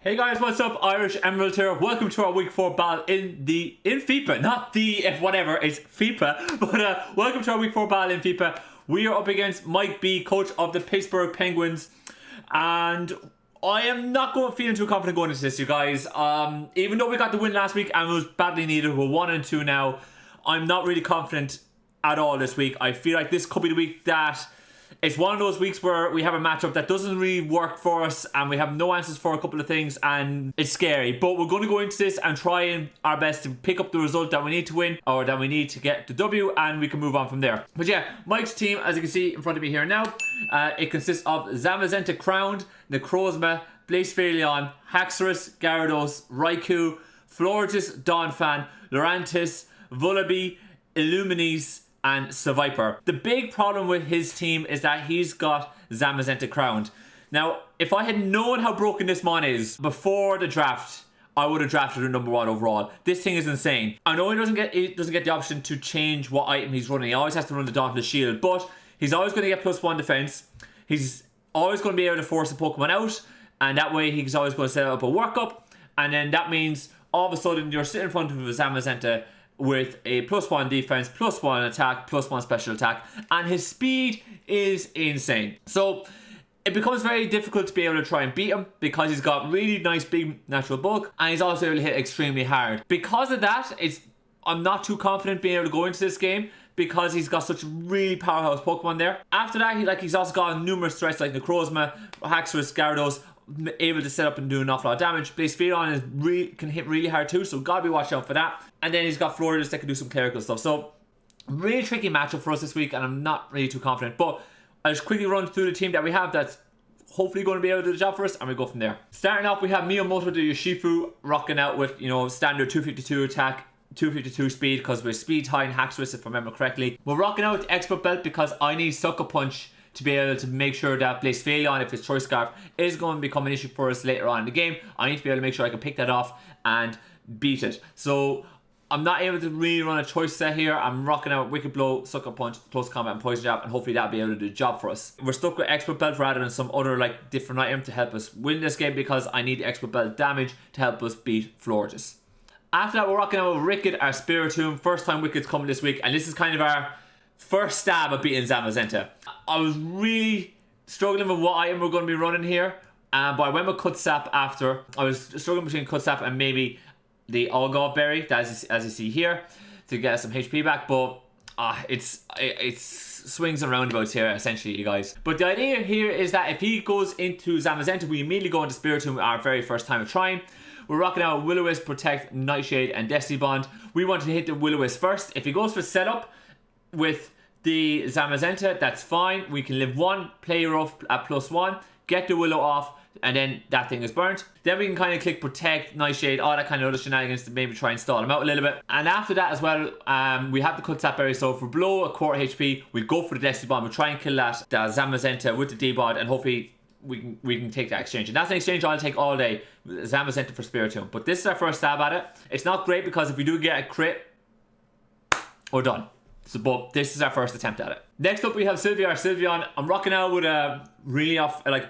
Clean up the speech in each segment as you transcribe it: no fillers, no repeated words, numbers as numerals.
Hey guys, what's up? IrishEmerald here. Welcome to our week 4 battle in FIPA, not the F whatever, it's FIPA. But welcome to our week 4 battle in FIPA. We are up against Mike B, coach of the Pittsburgh Penguins, and I am not feeling too confident going into this, you guys. Even though we got the win last week and it was badly needed, we're 1-2 now. I'm not really confident at all this week. I feel like this could be the week that it's one of those weeks where we have a matchup that doesn't really work for us and we have no answers for a couple of things and it's scary. But we're going to go into this and try our best to pick up the result that we need to win or that we need to get the W, and we can move on from there. But yeah, Mike's team, as you can see in front of me here now, it consists of Zamazenta Crowned, Necrozma, Blacephalon, Haxorus, Gyarados, Raikou, Florges, Donphan, Lurantis, Vullaby, Illuminis, and Seviper. The big problem with his team is that he's got Zamazenta Crowned. Now, if I had known how broken this mon is before the draft, I would have drafted him #1 overall. This thing is insane. I know he doesn't get the option to change what item he's running. He always has to run the Dauntless Shield, but he's always going to get +1 defense. He's always going to be able to force a Pokemon out, and that way he's always going to set up a workup, and then that means all of a sudden you're sitting in front of a Zamazenta with a +1 defense, +1 attack, +1 special attack, and his speed is insane. So it becomes very difficult to be able to try and beat him because he's got really nice big natural bulk and he's also able to hit extremely hard. Because of that, I'm not too confident being able to go into this game because he's got such really powerhouse Pokemon there. After that, he's also got numerous threats like Necrozma, Haxorus, Gyarados, able to set up and do an awful lot of damage. Blacephalon can hit really hard too, so gotta be watching out for that. And then he's got Florges that can do some clerical stuff. So really tricky matchup for us this week, and I'm not really too confident. But I'll just quickly run through the team that we have that's hopefully going to be able to do the job for us, and we go from there. Starting off, we have Miyamoto the Yoshifu rocking out with, standard 252 attack, 252 speed, because we're speed high in Haxorus if I remember correctly. We're rocking out with Expert Belt because I need Sucker Punch to be able to make sure that Blacephalon, if his Choice Scarf, is going to become an issue for us later on in the game. I need to be able to make sure I can pick that off and beat it. So I'm not able to really run a choice set here. I'm rocking out Wicked Blow, Sucker Punch, Close Combat, and Poison Jab, and hopefully that'll be able to do the job for us. We're stuck with Expert Belt rather than some other different item to help us win this game because I need Expert Belt damage to help us beat Florges. After that, we're rocking out with Wicked, our Spiritomb. First time Wicked's coming this week, and this is kind of our first stab at beating Zamazenta. I was really struggling with what item we're going to be running here, but I went with Cut Sap after. I was struggling between Cut Sap and maybe the Algol Berry, as you see here, to get some HP back, but it's swings and roundabouts here, essentially, you guys. But the idea here is that if he goes into Zamazenta, we immediately go into Spiritomb our very first time of trying. We're rocking out Will-O-Wisp, Protect, Nightshade, and Destiny Bond. We want to hit the Will-O-Wisp first. If he goes for setup with the Zamazenta, that's fine. We can live 1, play rough at +1, get the Willow off, and then that thing is burnt. Then we can kind of click Protect, Nightshade, all that kind of other shenanigans to maybe try and stall him out a little bit. And after that as well, we have the Cut Sap Berry. So for below a quarter HP, we go for the Destiny Bomb. We try and kill that Zamazenta with the D-Bod, and hopefully we can take that exchange. And that's an exchange I'll take all day, Zamazenta for Spiritomb. But this is our first stab at it. It's not great because if we do get a crit, we're done. So, but this is our first attempt at it. Next up, we have Sylveon. I'm rocking out with a really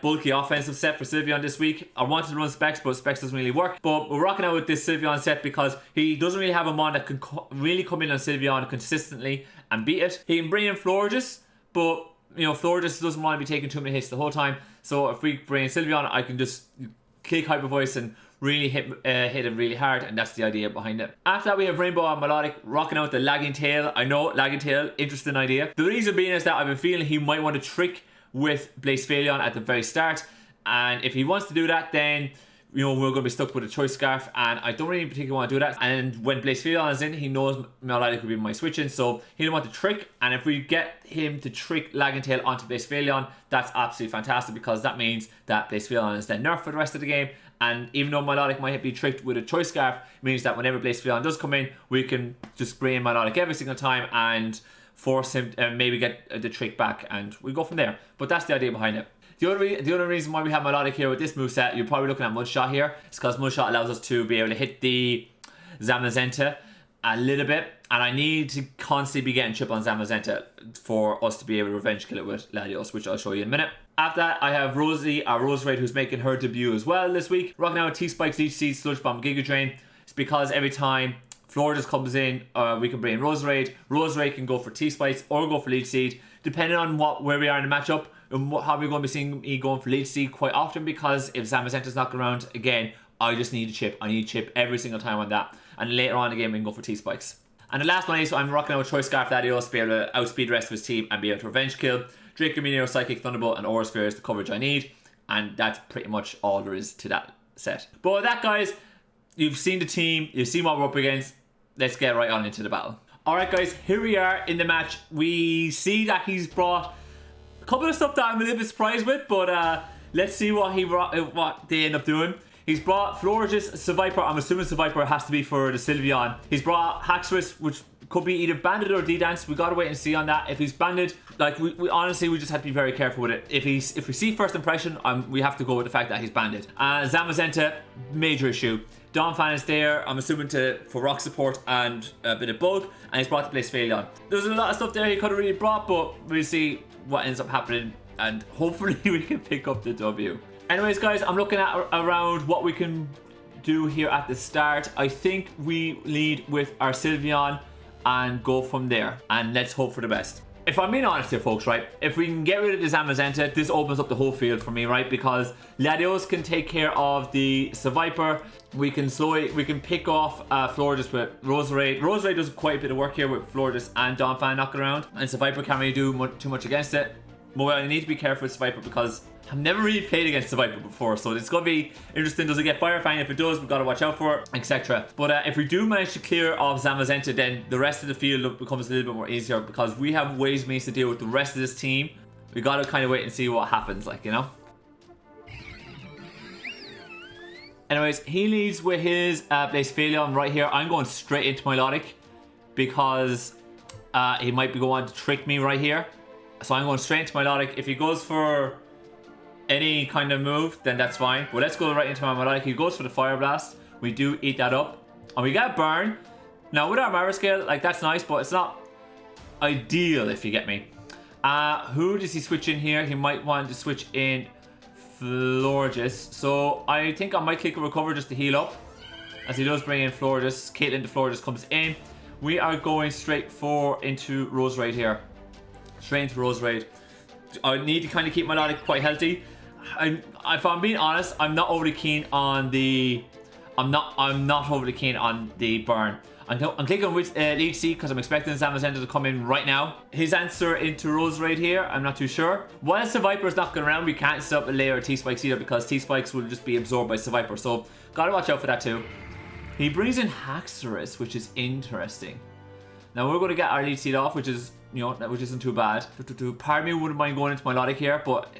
bulky offensive set for Sylveon this week. I wanted to run Specs, but Specs doesn't really work. But we're rocking out with this Sylveon set because he doesn't really have a mon that can really come in on Sylveon consistently and beat it. He can bring in Florges, but Florges doesn't want to be taking too many hits the whole time. So if we bring in Sylveon, I can just click Hyper Voice and really hit it really hard, and that's the idea behind it. After that, we have Rainbow and Melodic rocking out the Lagging Tail. I know, Lagging Tail, interesting idea. The reason being is that I've been feeling he might want to trick with Blacephalon at the very start, and if he wants to do that, then we're going to be stuck with a Choice Scarf, and I don't really particularly want to do that. And when Blacephalon is in, he knows Melodic will be my switching, so he don't want to trick. And if we get him to trick Lagging Tail onto Blacephalon, that's absolutely fantastic because that means that Blacephalon is then nerfed for the rest of the game. And even though Melodic might be tricked with a Choice Scarf, it means that whenever Blacephalon does come in, we can just bring in Melodic every single time and force him and maybe get the trick back, and we go from there. But that's the idea behind it. The other reason why we have Melodic here with this moveset, you're probably looking at Mudshot here, is because Mudshot allows us to be able to hit the Zamazenta a little bit, and I need to constantly be getting chip on Zamazenta for us to be able to revenge kill it with Latios, which I'll show you in a minute. After that, I have Rosie, our Roserade, who's making her debut as well this week. Rocking out with T-Spikes, Leech Seed, Sludge Bomb, Giga Drain. It's because every time Floridas comes in, we can bring in Roserade. Roserade can go for T-Spikes or go for Leech Seed, depending on where we are in the matchup. And how we're going to be seeing me going for Leech Seed quite often, because if Zamazenta's not around, again, I just need a chip. I need a chip every single time on that. And later on in the game, we can go for T-Spikes. And the last one is, so I'm rocking out with Choice Scarf Latios to be able to outspeed the rest of his team and be able to revenge kill. Draco Meteor, Psychic, Thunderbolt, and Aura Sphere is the coverage I need. And that's pretty much all there is to that set. But with that, guys, you've seen the team, you've seen what we're up against. Let's get right on into the battle. Alright guys, here we are in the match. We see that he's brought a couple of stuff that I'm a little bit surprised with, but let's see what they end up doing. He's brought Florges, Seviper. I'm assuming Seviper has to be for the Sylveon. He's brought Haxorus, which could be either banded or D-Dance. We gotta wait and see on that. If he's banded, like we honestly, we just have to be very careful with it. If we see first impression, we have to go with the fact that he's banded. Zamazenta, major issue. Donphan is there, I'm assuming for rock support and a bit of bug, and he's brought to place Phaleon. There's a lot of stuff there he could have really brought, but we'll see what ends up happening, and hopefully we can pick up the W. Anyways guys, I'm looking at around what we can do here at the start. I think we lead with our Sylveon and go from there, and let's hope for the best. If I'm being honest here, folks, right, if we can get rid of the Zamazenta, this opens up the whole field for me, right? Because Latios can take care of the Seviper. We can pick off Florges with Roserade. Roserade does quite a bit of work here with Florges and Donphan knocking around, and Seviper can't really do too much against it. But I need to be careful with Seviper because I've never really played against Seviper before, so it's going to be interesting. Does it get Fire Fang? If it does, we've got to watch out for it, etc. But if we do manage to clear off Zamazenta, then the rest of the field becomes a little bit more easier because we have ways and means to deal with the rest of this team. We got to kind of wait and see what happens, like, you know? Anyways, he leads with his Blaze Phaleon right here. I'm going straight into Melodic because he might be going to trick me right here. So I'm going straight into Melodic. If he goes for any kind of move, then that's fine. But let's go right into my Melodic. He goes for the Fire Blast. We do eat that up. And we get Burn. Now with our Mara Scale, like, that's nice, but it's not ideal, if you get me. Who does he switch in here? He might want to switch in Florges. So I think I might click a Recover just to heal up, as he does bring in Florges. Caitlyn the Florges comes in. We are going straight into Roserade here. Straight into Roserade. I need to kind of keep my Melodic quite healthy. If I'm being honest, I'm not overly keen on the I'm not overly keen on the burn. I'm clicking with Leech Seed because I'm expecting Zamazenta to come in right now. His answer into Roserade here, I'm not too sure. While Seviper is knocking around, we can't set up a layer of T-Spikes either because T-Spikes will just be absorbed by Seviper. So gotta watch out for that too. He brings in Haxorus, which is interesting. Now we're going to get our Leech Seed off, which is, you know, which isn't too bad. Part of me wouldn't mind going into Melodic here, but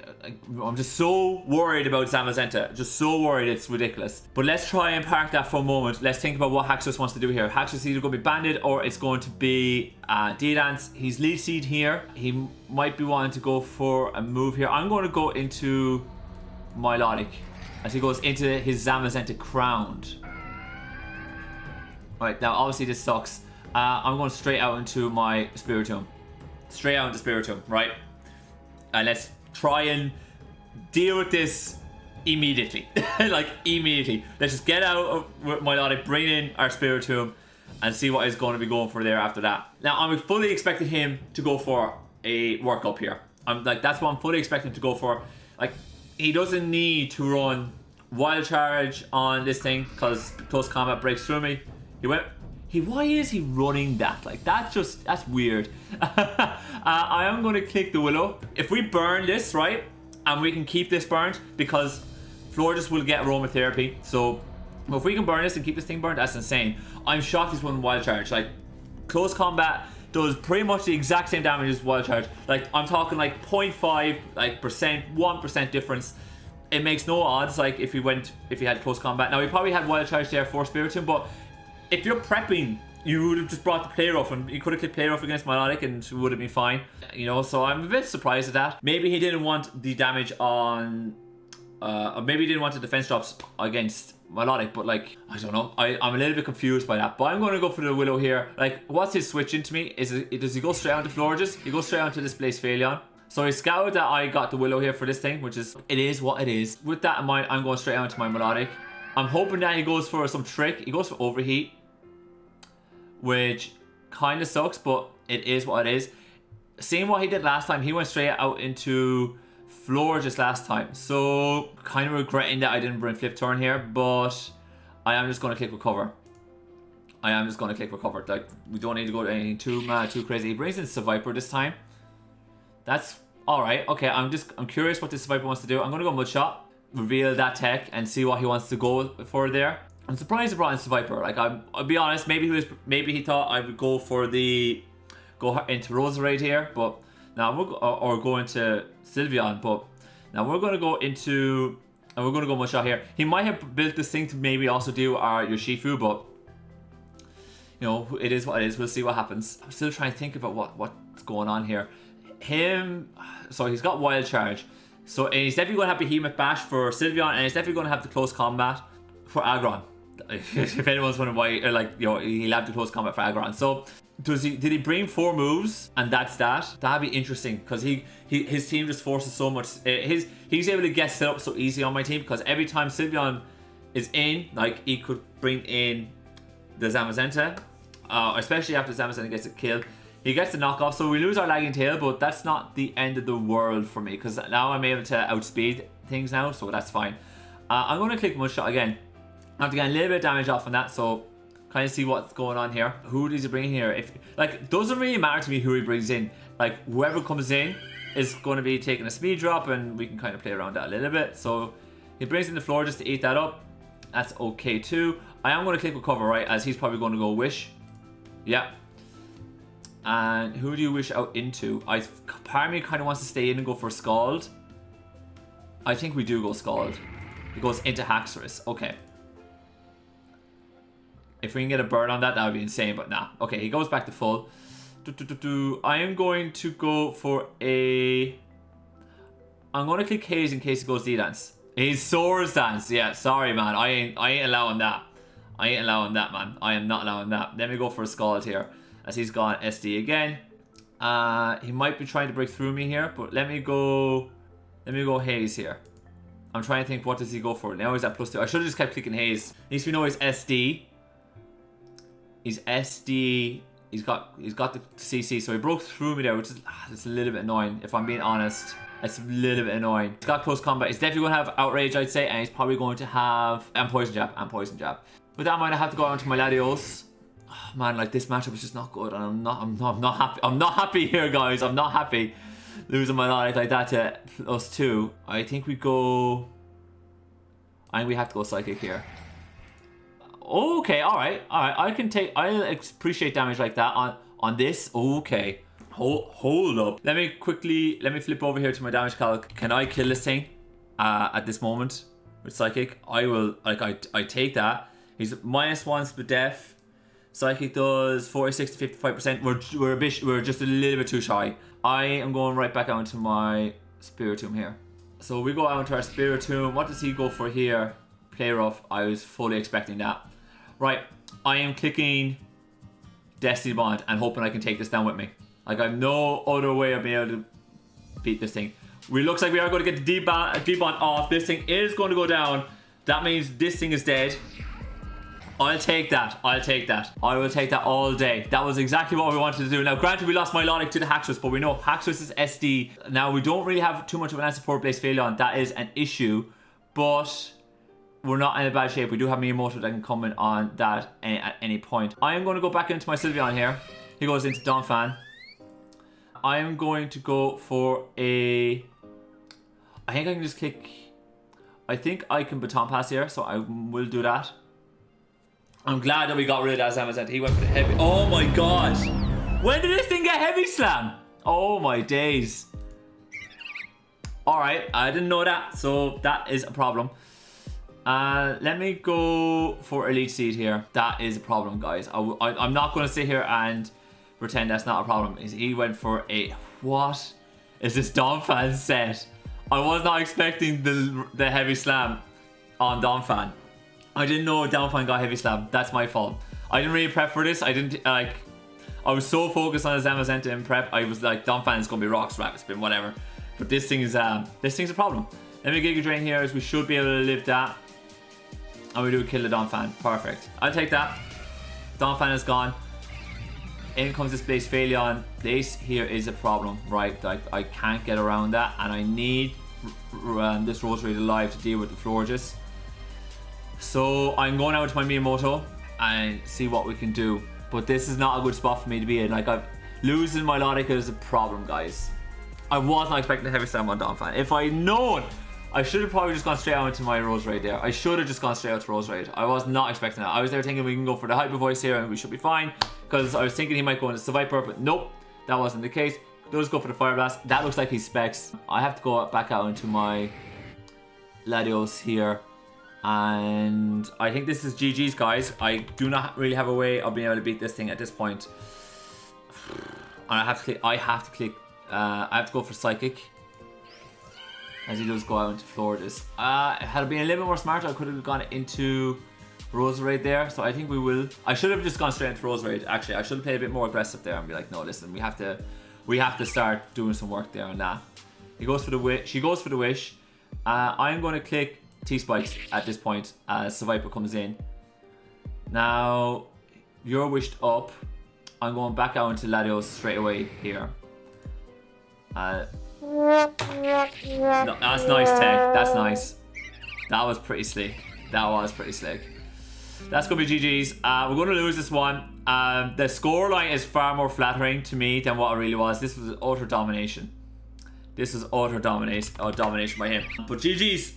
I'm just so worried about Zamazenta. Just so worried, it's ridiculous. But let's try and park that for a moment. Let's think about what Haxorus wants to do here. Haxorus is either going to be banded or it's going to be D-Dance. He's Leech Seed here. He might be wanting to go for a move here. I'm going to go into Melodic as he goes into his Zamazenta Crowned. Alright, now obviously this sucks. I'm going straight out into my Spiritomb. Straight out into Spiritomb, right? And let's try and deal with this immediately. Like, immediately. Let's just get out with Melodic, bring in our Spiritomb, and see what is going to be going for there after that. Now, I'm fully expecting him to go for a workup here. That's what I'm fully expecting him to go for. Like, he doesn't need to run Wild Charge on this thing because Close Combat breaks through me. Why is he running that? Like, that's weird. I am going to click the Willow. If we burn this, right, and we can keep this burned, because Florges will get Aromatherapy. So if we can burn this and keep this thing burned, that's insane. I'm shocked he's running Wild Charge. Like, Close Combat does pretty much the exact same damage as Wild Charge. Like, I'm talking like 0.5 like percent, 1% difference. It makes no odds. Like, if he had Close Combat. Now, he probably had Wild Charge there for Spiritomb, but if you're prepping, you would have just brought the player off, and you could have clicked player off against Melodic and it would have been fine. You know, so I'm a bit surprised at that. Maybe he didn't want the damage on, or maybe he didn't want the defense drops against Melodic, but like, I don't know. I'm a little bit confused by that, but I'm going to go for the Willow here. Like, what's his switch into me? Does he go straight onto Florges? He goes straight onto this Blaze Phaleon. So he scouted that I got the Willow here for this thing, which is, it is what it is. With that in mind, I'm going straight on to my Melodic. I'm hoping that he goes for some trick. He goes for Overheat, which kind of sucks, but it is what it is. Seeing what he did last time, he went straight out into Floor just last time. So kind of regretting that I didn't bring Flip Turn here, but I am just going to click Recover. I am just going to click Recover. Like, we don't need to go to anything too mad, too crazy. He brings in Survivor this time. That's alright. Okay, I'm curious what this Survivor wants to do. I'm going to go Mudshot, reveal that tech, and see what he wants to go for there. I'm surprised he brought in Survivor. Like, I'll be honest, maybe he thought I would go for go into Roserade here, but now or go into Sylveon, but now we're going to go into, and we're going to go Mudshot here. He might have built this thing to maybe also do your Shifu, but you know, it is what it is. We'll see what happens. I'm still trying to think about what's going on here. So he's got Wild Charge. So and he's definitely going to have Behemoth Bash for Sylveon, and he's definitely going to have the Close Combat for Aggron. If anyone's wondering why, like, you know, he'll have the Close Combat for Aggron. So did he bring 4 moves and that's that? That'd be interesting, because his team just forces so much. He's able to get set up so easy on my team, because every time Sylveon is in, like, he could bring in the Zamazenta, especially after Zamazenta gets a kill. He gets the knockoff, so we lose our Lagging Tail, but that's not the end of the world for me, because now I'm able to outspeed things now, so that's fine. I'm going to click Mudshot again. I have to get a little bit of damage off on that, so kind of see what's going on here. Who does he bring in here? If, like, doesn't really matter to me who he brings in. Like, whoever comes in is going to be taking a speed drop, and we can kind of play around that a little bit. So he brings in the Floor just to eat that up. That's okay too. I am going to click Recover, right, as he's probably going to go Wish. Yeah. And who do you wish out into? Part of me kind of wants to stay in and go for Scald. I think we do go Scald. It goes into Haxorus. Okay. If we can get a bird on that would be insane, but nah. Okay, he goes back to full. I am going to go for a... I'm going to click Haze in case it goes D-Dance. He's Swords Dance. Yeah, sorry, man. I ain't allowing that. I ain't allowing that, man. I am not allowing that. Let me go for a Scald here, as he's gone SD again. He might be trying to break through me here, but let me go Haze here. I'm trying to think, what does he go for? Now he's at +2. I should have just kept clicking Haze. At least we know he's SD. He's SD. He's got the CC, so he broke through me there, which is it's a little bit annoying, if I'm being honest. It's a little bit annoying. He's got Close Combat. He's definitely going to have Outrage, I'd say, and he's probably going to have Poison Jab. With that in mind, I have to go on to my Latios. Oh, man, like, this matchup is just not good, and I'm not happy. I'm not happy here, guys. I'm not happy losing my Latios like that to +2. I think we go. I think we have to go Psychic here. Okay, all right. I'll appreciate damage like that on this. Okay. Hold up. Let me flip over here to my damage calc. Can I kill this thing at this moment with Psychic? I will. Like, I take that. He's -1 split def. Psychic does 46 to 55%. We're just a little bit too shy. I am going right back out into my Spiritomb here. So we go out into our Spiritomb. What does he go for here? Play rough. I was fully expecting that. Right. I am clicking Destiny Bond and hoping I can take this down with me. Like, I have no other way of being able to beat this thing. Looks like we are going to get the D-Bond off. This thing is going to go down. That means this thing is dead. I'll take that. I will take that all day. That was exactly what we wanted to do. Now, granted, we lost Milotic to the Haxorus, but we know Haxorus is SD. Now, we don't really have too much of an answer for Blaze Phaleon. That is an issue, but we're not in a bad shape. We do have Miyamoto that can comment on that at any point. I am going to go back into my Sylveon here. He goes into Donphan. I am going to go for a... I think I can just kick... I think I can Baton Pass here, so I will do that. I'm glad that we got rid of that Zamazenta. He went for the heavy... Oh my god! When did this thing get Heavy Slam? Oh my days. Alright, I didn't know that, so that is a problem. Let me go for Elite Seed here. That is a problem, guys. I'm not going to sit here and pretend that's not a problem. He went for a... What is this Donphan set? I was not expecting the Heavy Slam on Donphan. I didn't know Donphan got Heavy Slam. That's my fault. I didn't really prep for this. I I was so focused on his Zamazenta in prep. I was like, Donphan is going to be rocks, rapid spin, whatever. But this thing's a problem. Let me Giga Drain here, as we should be able to live that. And we do kill the Donphan. Perfect. I'll take that. Donphan is gone. In comes this Blaze Phalion. This here is a problem, right? Like, I can't get around that, and I need this Roserade alive to deal with the Florges. So I'm going out to my Miyamoto and see what we can do. But this is not a good spot for me to be in. Like, losing my Milotic is a problem, guys. I was not expecting a heavy slam on Donphan. If I'd known, I should have probably just gone straight out into my Roserade there. I should have just gone straight out to Roserade. I was not expecting that. I was there thinking we can go for the Hyper Voice here and we should be fine. Because I was thinking he might go into Seviper, but nope. That wasn't the case. Does go for the Fire Blast. That looks like he's Specs. I have to go back out into my Latios here. And I think this is GG's, guys. I do not really have a way of being able to beat this thing at this point. And I have to go for Psychic, as he does go out into Floridas. Had I been a little bit more smart, I could have gone into Roserade there. So I think we will. I should have just gone straight into Roserade. Actually, I should have played a bit more aggressive there and be like, no, listen, we have to start doing some work there on that. He goes for the wish. She goes for the wish. I'm going to click T-Spikes at this point as Seviper comes in. Now, you're wished up. I'm going back out into Latios straight away here. No, that's nice tech. That's nice. That was pretty slick. That was pretty slick. That's going to be GG's. We're going to lose this one. The scoreline is far more flattering to me than what it really was. This was utter domination. This was utter domination by him. But GG's.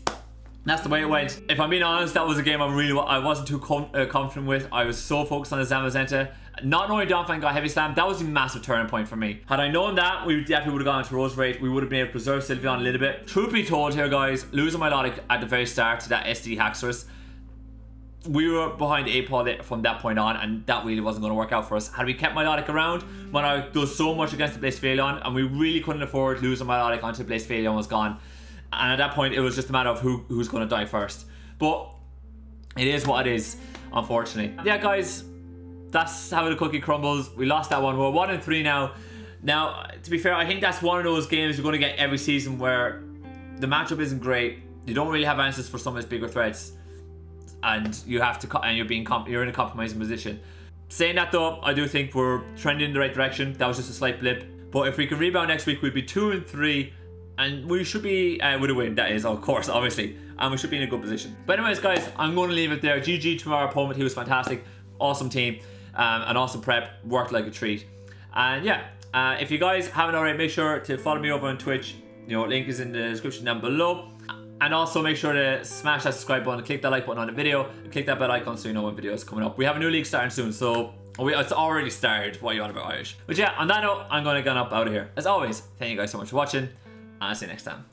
That's the way it went. If I'm being honest, that was a game I wasn't too confident with. I was so focused on the Zamazenta. Not knowing Donphan got heavy slam, that was a massive turning point for me. Had I known that, we definitely would have gone into Roserade. We would have been able to preserve Sylveon a little bit. Truth be told here, guys, losing my Milotic at the very start to that SD Haxorus, we were behind 8 ball from that point on, and that really wasn't going to work out for us. Had we kept my Milotic around, Milotic does so much against the Blaze Phalion, and we really couldn't afford losing my Milotic until Blaze Phalion was gone. And at that point, it was just a matter of who's going to die first. But it is what it is, unfortunately. Yeah, guys, that's how the cookie crumbles. We lost that one. We're 1-3 now. Now, to be fair, I think that's one of those games you're going to get every season where the matchup isn't great. You don't really have answers for some of his bigger threats, and you have to, and you're in a compromising position. Saying that though, I do think we're trending in the right direction. That was just a slight blip. But if we can rebound next week, we'd be 2-3. And we should be with a win, that is, of course, obviously. And we should be in a good position. But anyways, guys, I'm going to leave it there. GG to our opponent. He was fantastic. Awesome team. An awesome prep. Worked like a treat. And yeah, if you guys haven't already, make sure to follow me over on Twitch. You know, link is in the description down below. And also make sure to smash that subscribe button, click that like button on the video, and click that bell icon so you know when videos coming up. We have a new league starting soon, so it's already started. What you want about Irish? But yeah, on that note, I'm going to get up out of here. As always, thank you guys so much for watching. I'll see you next time.